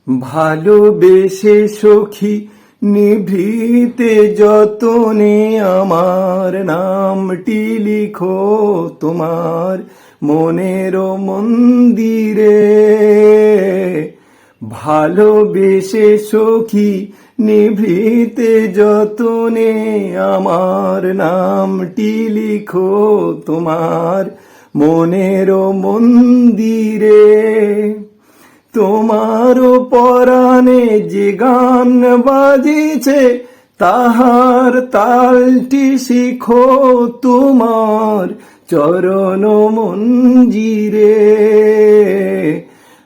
ভালোবেসে সখী নিভৃতে যতনে আমার নামটি লিখো তোমার মনের মন্দিরে। ভালোবেসে সখী নিভৃতে যতনে আমার নামটি লিখো তোমার মনের মন্দিরে। তোমার পরাণে যে গান বাজিছে তাহার তালটি শিখো তোমার চরণ মঞ্জিরে।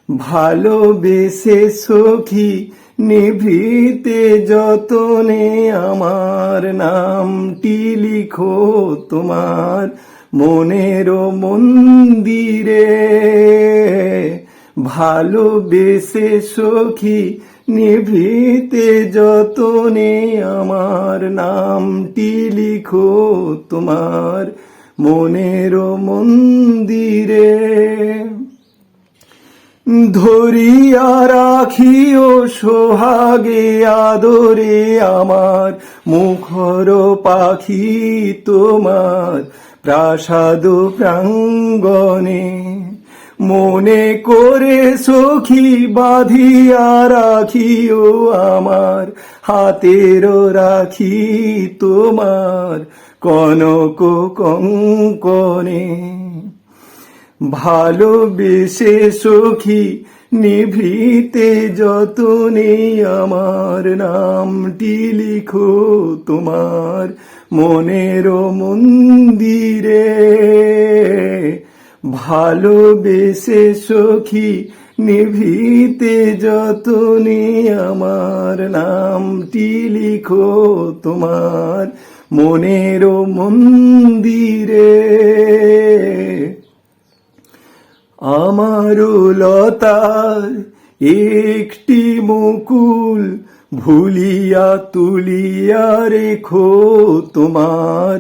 ভালোবেসে সখী নিভৃতে যতনে আমার নামটি লিখো তোমার মনের মন্দিরে। ভালোবেসে সখী নিভৃতে যতনে আমার নামটি লিখো তোমার মনের মন্দিরে। ধরিয়া রাখিও সোহাগে আদরে আমার মুখর পাখি তোমার প্রাসাদ প্রাঙ্গণে। মনে করে সখী বাঁধিয়া রাখিও আমার হাতের রাখি তোমার কনক কঙ্কনে। ভালোবেসে সখী নিভৃতে যতনে আমার নামটি লিখো তোমার মনের মন্দিরে। ভালোবেসে সখী নিভৃতে যতনে আমার নামটি লিখো তোমার মনের মন্দিরে। আমার লতার একটি মুকুল ভুলিয়া তুলিয়া রেখো তোমার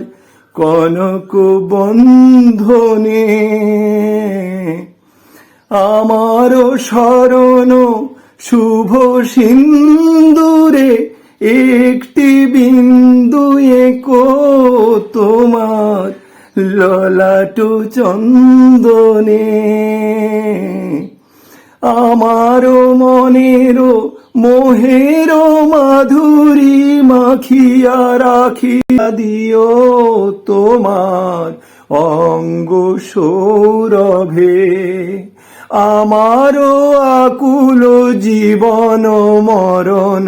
কনক বন্ধনে। আমার শরণ শুভ সিন্দুরে একটি বিন্দু এঁকো তোমার ললাট চন্দনে। আমার মনের মোহের মাধুরী মাখিয়া রাখিয়া দিও তোমার অঙ্গ সৌরভে। আমার আকুল জীবন মরণ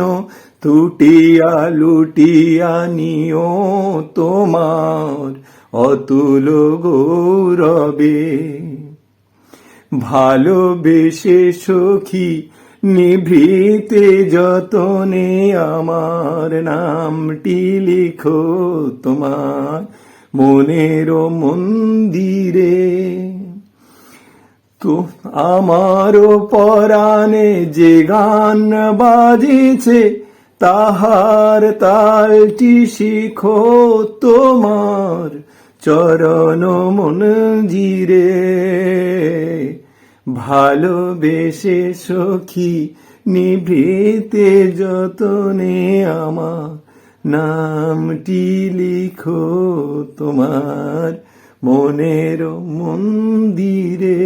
তুটিয়া লুটিয়া নিও তোমার অতুল গৌরবে। ভালোবেসে সখী নিভৃতে যতনে আমার নামটি লিখো তোমার মনের মন্দিরে। তো আমার পরাণে যে গান বাজিছে তাহার তালটি শিখো তোমার চরণ মঞ্জিরে। ভালোবেসে সখী নিভৃতে যতনে আমার নামটি লিখো তোমার মনের মন্দিরে।